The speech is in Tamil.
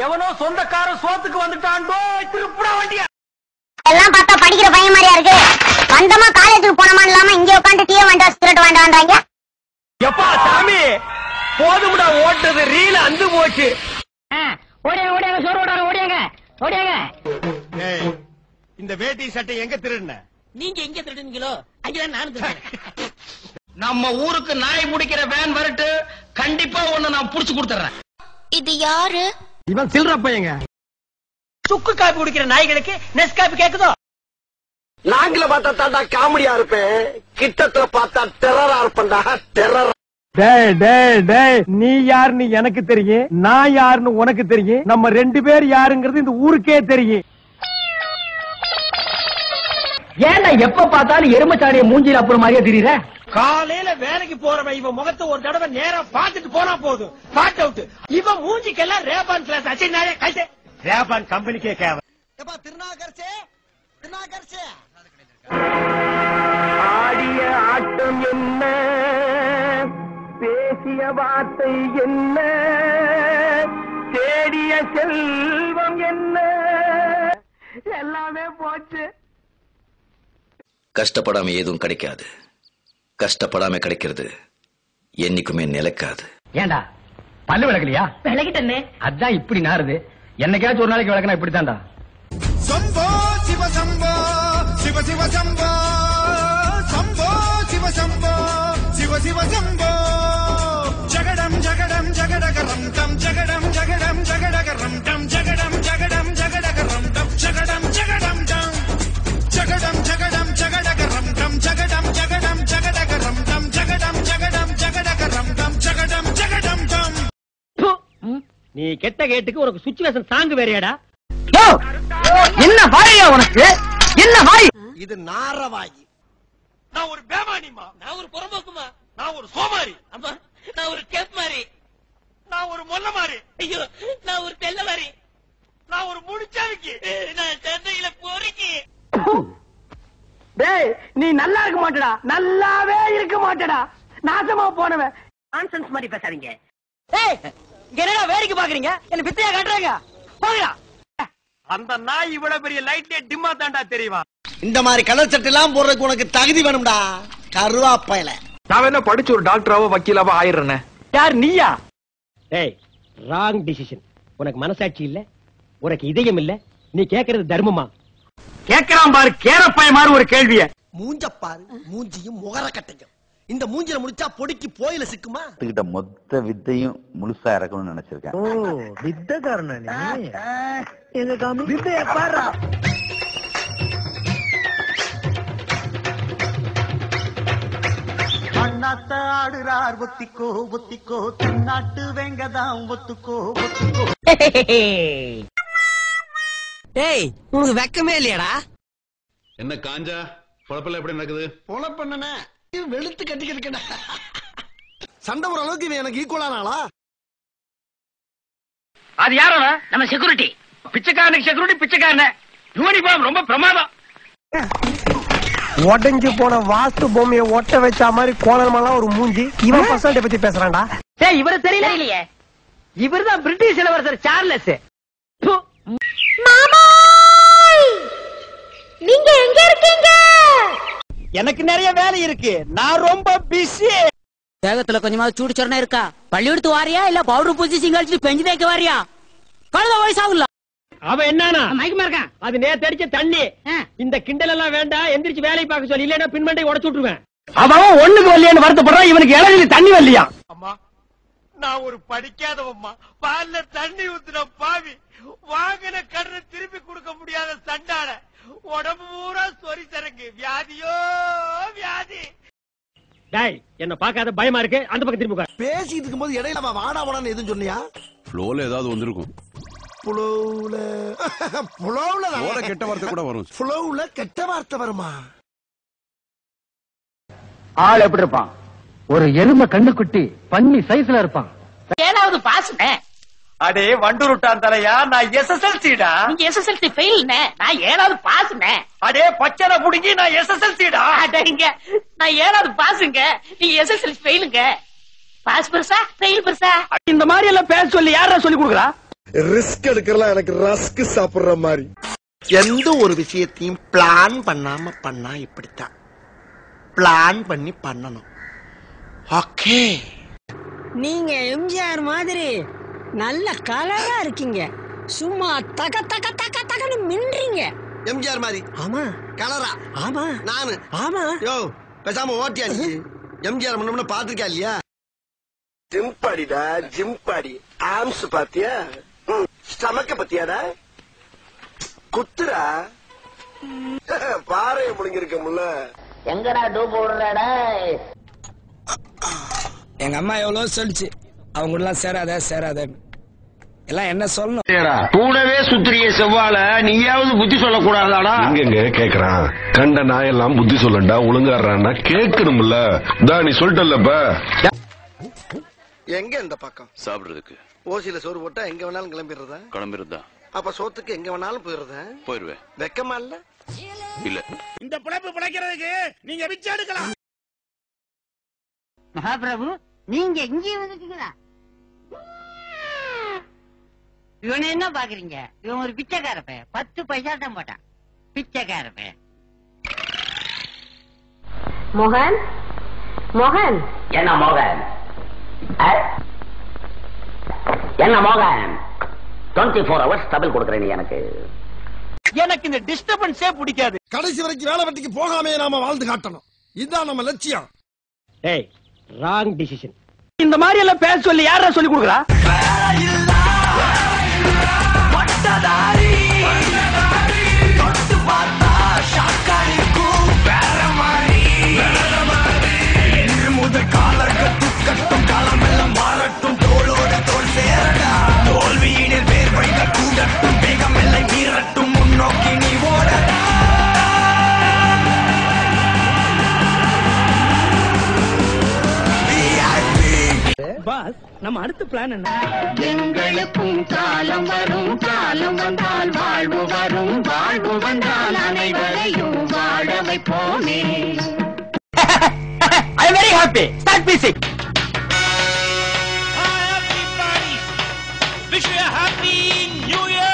எவனோ சொந்தக்கார சோத்துக்கு வந்துட்டான்டோ திருப்புடா வண்டியா. எல்லாம் பார்த்தா படிக்கிற பையன் மாதிரியா இருக்கு. வந்தமா காலேஜுக்கு போனமா இல்லாம இங்க உட்காந்து டீ வாண்டா சிகரெட் வாண்டான்றாங்க. எப்பா சாமி போதும்டா ஓட்டது ரீல் அந்து போச்சு. ஓடியாங்க ஓடியாங்க சோறு ஓடாங்க ஓடியாங்க ஓடியாங்க. இந்த வேட்டி சட்டை எங்க திருடுன? நீங்க எங்க திருடுனீங்களோ அங்கதான் நானும் திருடுறேன். நம்ம ஊருக்கு நாய் முடிக்கிற வேன் வரட்டு, கண்டிப்பா ஒண்ணு நான் புடிச்சு கொடுத்துறேன். இது யாரு? இவன் சில்ற பையங்க. சுக்கு காப்பி குடிக்கிற நாய்களுக்கு நெஸ் காப்பி கேக்குதோ? நாங்கள பார்த்தா தாண்டா காமெடியா இருப்பேன், கிட்டத்துல பார்த்தா டெரரா இருப்பேன்டா. டெரர். டேய் டேய் டேய், நீ யாருன்னு எனக்கு தெரியும், நான் யாருன்னு உனக்கு தெரியும். நம்ம ரெண்டு பேர் யாருங்கிறது இந்த ஊருக்கே தெரியும். ஏன்டா எப்ப பார்த்தாலும் எருமச்சாடிய மூஞ்சில அப்புறம் மாதிரியே திரியற? காலையில வேலைக்கு போறவன் இவன் முகத்தை ஒரு தடவை நேரா பாத்துட்டு போனா போதும். பாட் அவுட். இவன் மூஞ்சிக்கெல்லாம் ரேபான் கிளாஸ் அச்சினாயே கைதே. ரேபான் கம்பெனிக்கே கேவ. எப்பா திருநாகர்ச்சே திருநாகர்ச்சே. ஆடிய ஆட்டம் என்ன, பேசிய வார்த்தை என்ன, தேடிய செல்வம் என்ன, எல்லாமே போச்சு. கஷ்டப்படாம எதுவும் கிடைக்காது, கஷ்டப்படாம கிடைக்கிறது என்னைக்குமே நிலைக்காது. ஏண்டா பல்லு விளக்கலையா? விலகிட்டே அதான் இப்படி நாருது. என்னைக்காச்சும் ஒரு நாளைக்கு விளக்கனா இப்படித்தான்டா. சம்போ சிவ சம்போ சிவ சிவ சம்போ சம்போ சிவ சம்போ சிவ சிவ சம்போ ஜகடம் ஜகடம் ஜகடகரம் டம் ஜகடம் ஜகடம் ஜகடகரம் டம் ஜகடம் ஜகடம் ஜகடகரம் டம் ஜகடம் ஜகடம் டம் ஜகடம் ஜகடம் ஜகடகரம் டம் ஜகடம் ஜகடம் ஜகடகரம் டம் ஜகடம் ஜகடம் ஜகடகரம் டம் ஜகடம் ஜகடம் டம். நீ கெட்ட கேட்டுக்கு உனக்கு சுச்சுவேஷன் சாங்கு வேறையாடா. என்ன வாயா உனக்கு? என்ன வாய் இது நாரவாய். நான் ஒரு பேமானிமா, நான் ஒரு புறம்போக்குமா, நான் ஒரு சோமாரி, அம்மா நான் ஒரு கேப் மாதிரி, நான் ஒரு மொல்ல மாறி, ஐயோ நான் ஒரு தெல்ல மாதிரி, நான் ஒரு முடிச்சாவிக்கு, நான் சென்னையில போறீங்க. டேய் நீ நல்லா இருக்க மாட்டடா, நல்லாவே இருக்க மாட்டடா, நாசமா போனவன். நான்சென்ஸ் மாதிரி பேசாதீங்க. ஏய் இங்க என்னடா வேடிக்கை பாக்குறீங்க? என்ன பித்தையா காட்டுறாங்க? போங்கடா. அந்த நாய் இவ்வளவு பெரிய லைட்லயே டிம்மா தாண்டா தெரியுமா? இந்த மாதிரி கலர் சட்டை எல்லாம் போடுறதுக்கு உனக்கு தகுதி வேணும்டா கருவாப்பையில. நான் என்ன படிச்சு ஒரு டாக்டராவோ வக்கீலாவோ ஆயிடுறேன். யார் நீயா? ஏய் ராங் டிசிஷன். உனக்கு மனசாட்சி இல்ல, உனக்கு இதயம் இல்ல, நீ கேக்குறது தர்மமா? கேக்குறான் பாரு கேரப்பாய மாதிரி ஒரு கேள்விய. மூஞ்ச பாரு, மூஞ்சியும் முகர கட்டையும். இந்த மூஞ்சில முடிச்சா பொடிக்கு போயில சிக்குமா? கிட்ட மொத்த வித்தையும் முழுசா இறக்கணும்னு நினைச்சிருக்கேன். வித்தகாரனா நீ? எங்க காமி வித்தைய பாரு. அண்ணாத்த ஆடுறார் ஒத்திக்கோ ஒத்திக்கோ, தென்னாட்டு வெங்கதான் ஒத்துக்கோ ஒத்துக்கோ. டேய் உனக்கு வெக்கமே இல்லையாடா? என்ன காஞ்சா பொழப்பெல்லாம் எப்படி நடக்குது? பொழப்பண்ணனே வெளுத்து கட்டிக்கிட்டு சண்டை ஒரு அளவுக்கு இவன் எனக்கு ஈக்குவலான ஆளா? அது யாரோட? நம்ம செக்யூரிட்டி. பிச்சைக்காரனுக்கு செக்யூரிட்டி பிச்சைக்காரன. யூனிஃபார்ம் ரொம்ப பிரமாதம். உடஞ்சு போன வாஸ்து பொம்மையை ஒட்ட வச்ச மாதிரி கோலமெல்லாம் ஒரு மூஞ்சி. இவன் பர்சன்டை பத்தி பேசுறான்டா. ஏய் இவர தெரியல? தெரியலையே. இவர்தான் பிரிட்டிஷ் இளவரசர் சார்லஸ். மாமாய் நீங்க எங்க இருக்கீங்க? எனக்கு நிறைய வேலை இருக்கு, நான் ரொம்ப பிஸி. தேகத்துல கொஞ்சமாவது சூடு சொரணை இருக்கா? பள்ளி எடுத்து வாரியா இல்ல பவுடர் பூச்சி சிங்கடிச்சு பெஞ்சு தேய்க்க வாரியா? கழுத வயசாகுல்ல. அவன் என்னன்னா மயக்கமா இருக்கான். அது நேத்து அடிச்ச தண்ணி. இந்த கிண்டல் எல்லாம் வேண்டாம், எந்திரிச்சு வேலையை பார்க்க சொல்லி, இல்லன்னா பின்மண்டை உடைச்சு விட்டுருவேன். அவன் ஒண்ணுக்கு வரலையான்னு வருத்தப்படுறான், இவனுக்கு இளநிலை தண்ணி வரலையா? அம்மா நான் ஒரு படிக்காதவம்மா, பால்ல தண்ணி ஊத்துன பாவி, வாங்கின கடனை திருப்பி கொடுக்க முடியாத சண்டான, உடம்பு பூரா சொறி சரக்கு, வியாதியோ வியாதி. டேய் என்ன பாக்காத பயமா இருக்கு, அந்த பக்கம் திரும்பி உட்கார். பேசிட்டு இருக்கும்போது இடையில அவன் வாடா வாடான்னு எதுவும் சொன்னியா? ஃப்ளோல ஏதாவது வந்திருக்கும். புலவுல புலவுல ஓட கெட்ட வார்த்தை கூட வரும். புலவுல கெட்ட வார்த்தை வருமா? ஆள் எப்படி இருப்பான்? ஒரு எருமை கண்ணுக்குட்டி பன்னி சைஸ்ல இருப்பான். ஏதாவது பாஸ்னே. அடே வண்டுருட்டான் தலையா, நான் எஸ்எஸ்எல்சிடா. நீங்க எஸ்எஸ்எல்சி ஃபெயில்னே, நான் ஏதாவது பாஸ்னே. அடே பச்சனை புடிங்கி, நான் எஸ்எஸ்எல்சிடா. அடங்க நான் ஏதாவது பாஸுங்க, நீங்க எஸ்எஸ்எல்சி ஃபெயிலுங்க. பாஸ் பெருசா ஃபெயில் பெருசா? இந்த மாதிரி எல்லாம் பேச சொல்லி யாரா சொல்லி கொடுக்குறா? ரிஸ்க் எடுக்கலாம் எனக்கு ரஸ்க் சாப்பிடுற மாதிரி. எந்த ஒரு விஷயத்தையும் பிளான் பண்ணாம பண்ணா இப்படித்தான். பிளான் பண்ணி பண்ணணும். ஓகே. நீங்க எம்ஜிஆர் மாதிரி நல்ல கலரா இருக்கீங்க. சும்மா தக தக தக தகன்னு மின்றீங்க. எம்ஜிஆர் மாதிரி? ஆமா. கலரா? ஆமா. நானு? ஆமா. யோ பேசாம ஓட்டியா நீ? எம்ஜிஆர் முன்ன பாத்துருக்கா இல்லையா? ஜிம்பாடிடா ஜிம்பாடி. ஆம்ஸ் பாத்தியா? ஸ்டமக்க பத்தியாடா? குத்துரா பாறைய முழுங்கிருக்கமுல்ல. எங்கடா டூப் போடுறடா? எங்க அம்மா எவ்வளவு சொல்லிச்சு, அவங்க கூட எல்லாம் சேராத எல்லாம் என்ன சொல்லணும். கூடவே சுத்திரிய செவ்வால நீயாவது புத்தி சொல்லக்கூடாதாடா? எங்க கேக்குறான்? கண்ட நாயெல்லாம் புத்தி சொல்லண்டா ஒழுங்காடுறான்னா கேட்கணும்ல. நீ சொல்லிட்டல்லப்ப. எங்க இந்த பக்கம் சாப்பிடுறதுக்கு ஓசியில சோறு போட்டா எங்க வேணாலும் கிளம்பிடுறதா? கிளம்பிருந்தா அப்ப சோத்துக்கு எங்க வேணாலும் போயிருவேன். வெக்கமா இல்ல? இல்ல. இந்த பிழைப்பு பிழைக்கிறதுக்கு நீங்க பிச்சை எடுக்கலாம். மகாபிரபு, நீங்க இங்கே வந்துட்டீங்களா? இவனை என்ன பாக்குறீங்க? இவன் ஒரு பிச்சைக்கார பையன். 10 பைசா தான் போட்டான். பிச்சைக்கார பையன். மோகன், மோகன். என்ன மோகன்? என்ன மோகன்? 24 hours டபுள் கொடுக்குறேன் நீ எனக்கு. எனக்கு இந்த டிஸ்டர்பன்ஸே பிடிக்காது. கடைசி வரைக்கும் வேலை வெட்டிக்கு போகாமே நாம வாழ்ந்து காட்டணும். இதுதான் நம்ம லட்சியம். ஏய், ராங் டிசிஷன். இந்த மாதிரி எல்லாம் பேச சொல்லி யாரா சொல்லி கொடுக்குறா? பாஸ், நம்ம அடுத்த பிளான் என்ன? எங்களுக்கும் காலம் வரும், காலம் வந்தால் வாழ்வு வரும், வாழ்வு வந்தால் அனைவரையும் வாழ வைப்போமே. I am very happy. Start music. Wish you a happy new year.